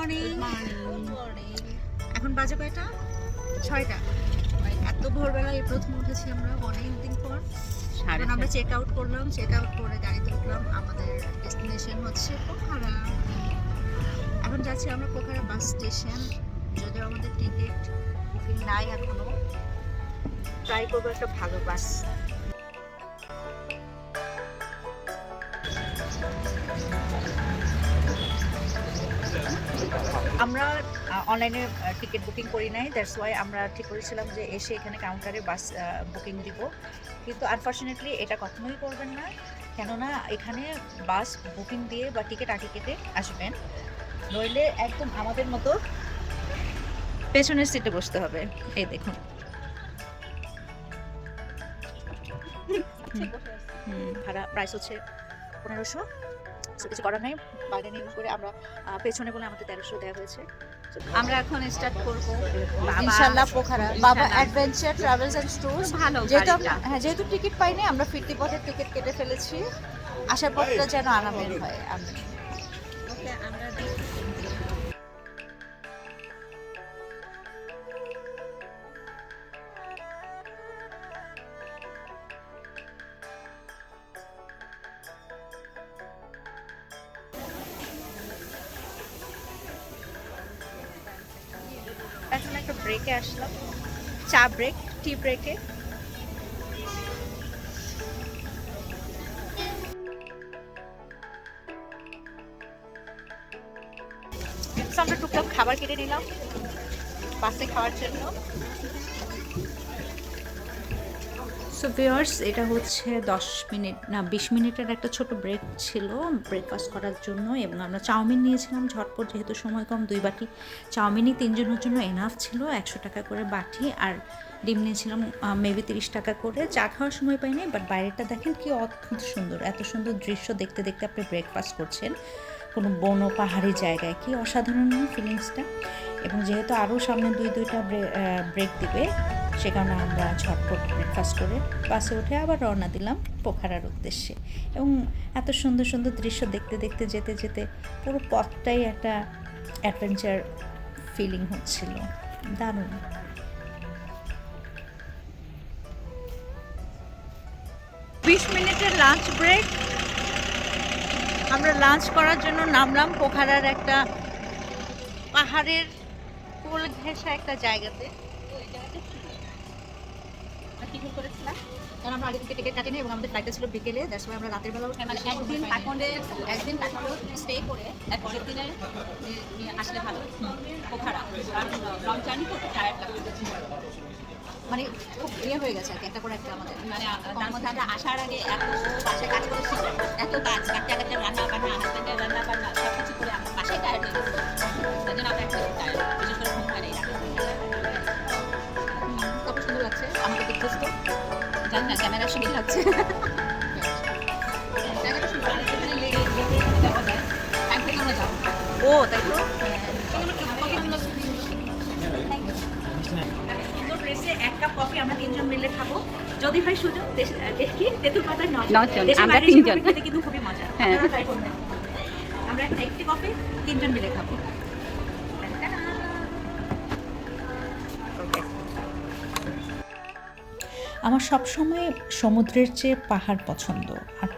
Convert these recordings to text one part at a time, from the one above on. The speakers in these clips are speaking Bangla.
মর্নিং। এখন বাজে কয়টা? 6টা। এত ভোরবেলা এই প্রথম উঠেছি আমরা অনেকদিন পর। এখন আমরা চেক আউট করলাম, চেক আউট করে গাড়িতে উঠলাম। আমাদের ডেস্টিনেশন হচ্ছে পোখারা। এখন যাচ্ছি আমরা পোখারা বাস স্টেশন। যদিও আমাদের টিকিট বুকিং নাই এখনো, ট্রাই করবো একটা ভালো বাস। আমরা অনলাইনে টিকিট বুকিং করি নাই, দ্যাটস ওয়াই আমরা ঠিক করেছিলাম যে এসে এখানে কাউন্টারে বাস বুকিং দিব, কিন্তু আনফর্চুনেটলি এটা কখনোই করবেন না, কেননা এখানে বাস বুকিং দিয়ে বা টিকিট আগে কেটে আসবেন, নইলে একদম আমাদের মতো পেছনের সিটে বসতে হবে। এই দেখুন, ভাড়া প্রাইস হচ্ছে 1500। কিছু করার নেই, বার্গেনিং করে আমরা পেছনে বলে আমাদের 1300 দেওয়া হয়েছে। আমরা এখন স্টার্ট করবো ইনশাআল্লাহ পোখারা বাবা অ্যাডভেঞ্চার ট্রাভেলস এন্ড ট্যুরস। ভালো যেহেতু টিকিট পাইনি, আমরা ফিরতি পথে টিকিট কেটে ফেলেছি, আসার পথটা যেন আরামের হয়। আমরা এখন একটা ব্রেকে আসলাম, চা ব্রেক, টি ব্রেকে। আমরা টুকটাক খাবার কেটে নিলাম বাসে খাওয়ার জন্য। সো ভিউয়ার্স, এটা হচ্ছে 10 মিনিট না 20 মিনিটের একটা ছোট ব্রেক ছিল ব্রেকফাস্ট করার জন্য, এবং আমরা চাউমিন নিয়েছিলাম ঝটপট, যেহেতু সময় কম। 2 বাটি চাউমিনই 3 জনের জন্য এনাফ ছিল, 100 টাকা করে বাটি। আর ডিম নিয়েছিলাম মেবি 30 টাকা করে। চা খাওয়ার সময় পাইনি, বাট বাইরেটা দেখেন কি অদ্ভুত সুন্দর, এত সুন্দর দৃশ্য দেখতে দেখতে আপনি ব্রেকফাস্ট করছেন কোনো বন পাহাড়ি জায়গায়, কি অসাধারণ ফিলিংসটা। এবং যেহেতু আরও সামনে দুইটা ব্রেক দিবে, সে কারণে আমরা ঝটপট ব্রেকফাস্ট করে বাসে উঠে আবার রওনা দিলাম পোখারার উদ্দেশ্যে। এবং এত সুন্দর সুন্দর দৃশ্য দেখতে দেখতে যেতে যেতে পুরো পথটাই একটা অ্যাডভেঞ্চার ফিলিং হচ্ছিল, দারুণ। মিনিটের লাঞ্চ ব্রেক। আমরা লাঞ্চ করার জন্য নামলাম পোখারার একটা পাহাড়ের কোল ঘেঁষা একটা জায়গাতে। কারণ আমরা আগে থেকে টিকিট কাটিনি এবং আমাদের ফ্লাইটটা ছিল বিকেলে, দ্যাটস ওয়াই আমরা রাতের বেলা একদিন স্টে করে পরের দিনে আসলে ভালো পোখারা, কারণ লং জার্নি করতে টায়ার্ড লাগবে, মানে খুব হয়ে গেছে আর কি, একটা করে একটা আমাদের। মানে তার মধ্যে আমরা আসার আগে এত বাসায় কাজ করেছি, এত কাজ বাচ্চা রান্না বান্না, হাজব্যান্ডের রান্না বান্না সব কিছু করে আমরা বাসায় টায়ার্ড হয়ে গেছি। তাই জন্য আমরা একটু টায়ার্ড, বিশেষ করে ঘুম হয় না। কত সুন্দর লাগছে আমাকে দেখতে, তো জানি না ক্যামেরার সঙ্গে লাগছে। ও তাই তো, এক কাপ কফি আমরা 3 জন মিলে খাবো, যদি হয় সুযোগ। দেখি তেঁতুল পাতায় আমরা 3 জন খেতে কিন্তু খুবই মজা। হ্যাঁ, আমরা এখন একটি কফি 3 জন মিলে খাবো। আমার সবসময় সমুদ্রের চেয়ে পাহাড় পছন্দ, আর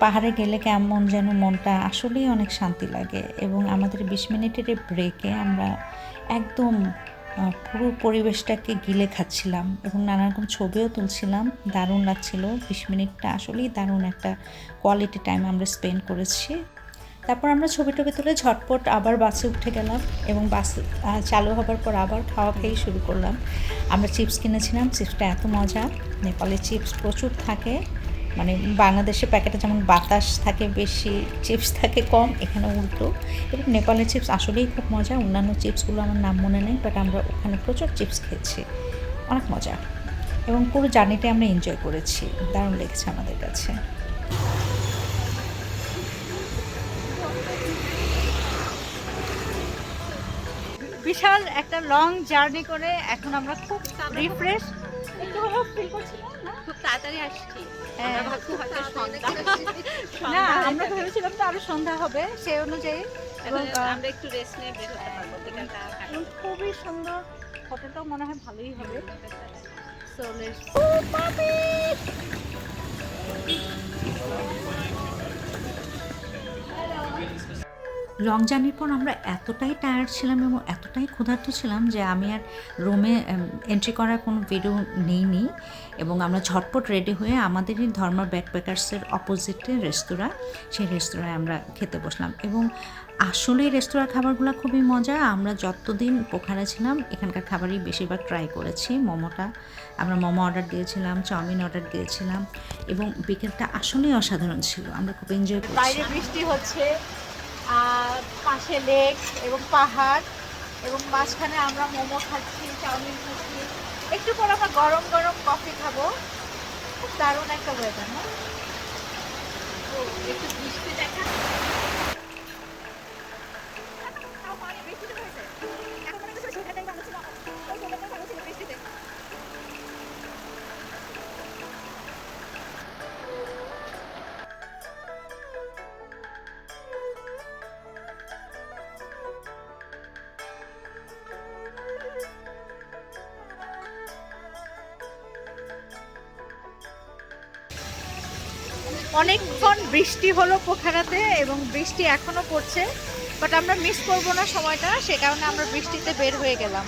পাহাড়ে গেলে কেমন যেন মনটা আসলেই অনেক শান্তি লাগে। এবং আমাদের 20 মিনিটের ব্রেকে আমরা একদম পুরো পরিবেশটাকে গিলে খাচ্ছিলাম এবং নানা রকম ছবিও তুলছিলাম, দারুণ লাগছিল। 20 মিনিটটা আসলেই দারুণ একটা কোয়ালিটি টাইম আমরা স্পেন্ড করেছি। তারপর আমরা ছবি টবি তুলে ঝটপট আবার বাসে উঠে গেলাম, এবং বাস চালু হবার পর আবার খাওয়া খেয়ে শুরু করলাম। আমরা চিপস কিনেছিলাম, চিপসটা এত মজা। নেপালে চিপস প্রচুর থাকে, মানে বাংলাদেশে প্যাকেটে যেমন বাতাস থাকে বেশি, চিপস থাকে কম, এখানে উল্টো। এবং নেপালের চিপস আসলেই খুব মজা। অন্যান্য চিপসগুলো আমার নাম মনে নেই, বাট আমরা ওখানে প্রচুর চিপস খেয়েছি, অনেক মজা। এবং পুরো জার্নিটাই আমরা এনজয় করেছি, দারুণ লেগেছে আমাদের কাছে। বিশাল একটা লং জার্নি করে এখন আমরা খুব রিফ্রেশ একটু হলেও ফিল করছিলাম না, খুব তাড়াতাড়ি আসছি। হ্যাঁ, আমরা ভাবছি হয়তো সন্ধ্যা, না আমরা ভেবেছিলাম তো আরো সন্ধ্যা হবে, সেই অনুযায়ী এবং আমরা একটু রেস্ট নিয়ে বের হতে পারবো বিকালটা এবং খুবই সুন্দর, হোটেলটাও মনে হয় ভালোই হবে। সো লেটস লং জার্নির পর আমরা এতটাই টায়ার্ড ছিলাম এবং এতটাই ক্ষুধার্ত ছিলাম যে আমি আর রুমে এন্ট্রি করার কোনো ভিডিও নেইনি এবং আমরা ঝটপট রেডি হয়ে আমাদেরই ধর্মা ব্যাকপ্যাকার্সের অপোজিটে রেস্তোরাঁ, সেই রেস্তোরাঁয় আমরা খেতে বসলাম এবং আসলেই রেস্তোরাঁর খাবারগুলো খুবই মজা। আমরা যতদিন পোখারা ছিলাম এখানকার খাবারই বেশিরভাগ ট্রাই করেছি। মোমোটা আমরা মোমো অর্ডার দিয়েছিলাম, চাউমিন অর্ডার দিয়েছিলাম এবং বিকেলটা আসলেই অসাধারণ ছিল, আমরা খুব এনজয় করেছি। বাইরে বৃষ্টি হচ্ছে, আর পাশে লেক এবং পাহাড় এবং মাঝখানে আমরা মোমো খাচ্ছি, চাউমিন খাচ্ছি, একটু পর আমরা গরম গরম কফি খাবো। খুব দারুণ একটা ওয়েদার না? তো একটু বৃষ্টি দেখা অনেকক্ষণ বৃষ্টি হলো পোখারাতে এবং বৃষ্টি এখনো পড়ছে, বাট আমরা মিস করবো না সময়টা, সে কারণে আমরা বৃষ্টিতে বের হয়ে গেলাম।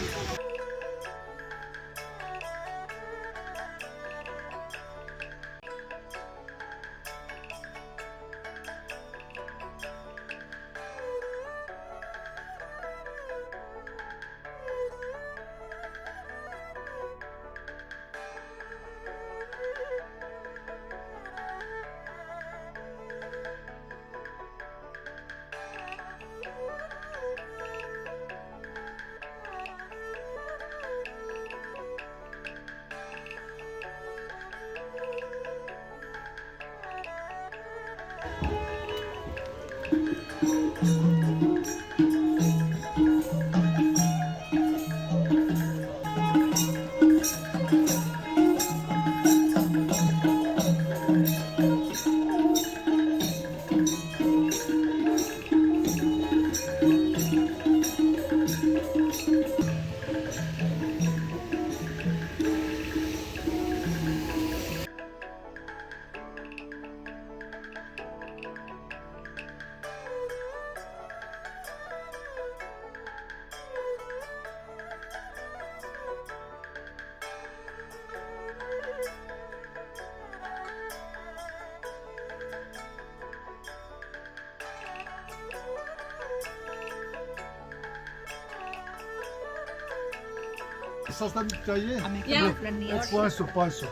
Ça está muito cair? আমি Yeah. একটা নিয়েছি। Posso.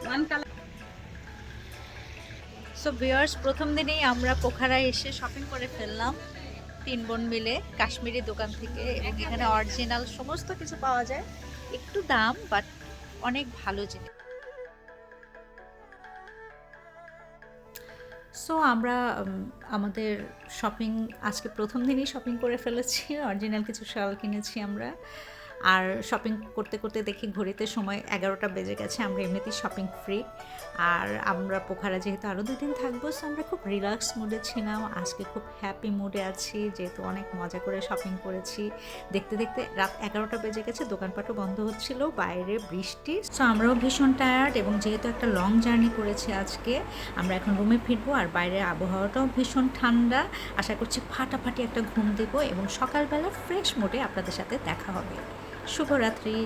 One colour so viewers, প্রথম দিনেই আমরা পোখারায় এসে শপিং করে ফেললাম 3 বোন মিলে কাশ্মীরি দোকান থেকে, এবং এখানে অরিজিনাল সমস্ত কিছু পাওয়া যায়, একটু দাম বাট অনেক ভালো জিনিস। সো আমরা আমাদের শপিং আজকে প্রথম দিনই শপিং করে ফেলেছি, অরিজিনাল কিছু শাল কিনেছি আমরা। আর শপিং করতে করতে দেখি ঘড়িতে সময় 11টা বেজে গেছে। আমরা এমনিতেই শপিং ফ্রি, আর আমরা পোখারা যেহেতু আরও 2 দিন থাকবো, সো আমরা খুব রিল্যাক্স মুডে ছিলাম। আজকে খুব হ্যাপি মুডে আছি যেহেতু অনেক মজা করে শপিং করেছি। দেখতে দেখতে রাত 11টা বেজে গেছে, দোকানপাটও বন্ধ হচ্ছিল, বাইরে বৃষ্টি। সো আমরাও ভীষণ টায়ার্ড এবং যেহেতু একটা লং জার্নি করেছি আজকে, আমরা এখন রুমে ফিরবো। আর বাইরের আবহাওয়াটাও ভীষণ ঠান্ডা, আশা করছি ফাটাফাটি একটা ঘুম দেবো এবং সকালবেলা ফ্রেশ মুডে আপনাদের সাথে দেখা হবে। শুভরাত্রি।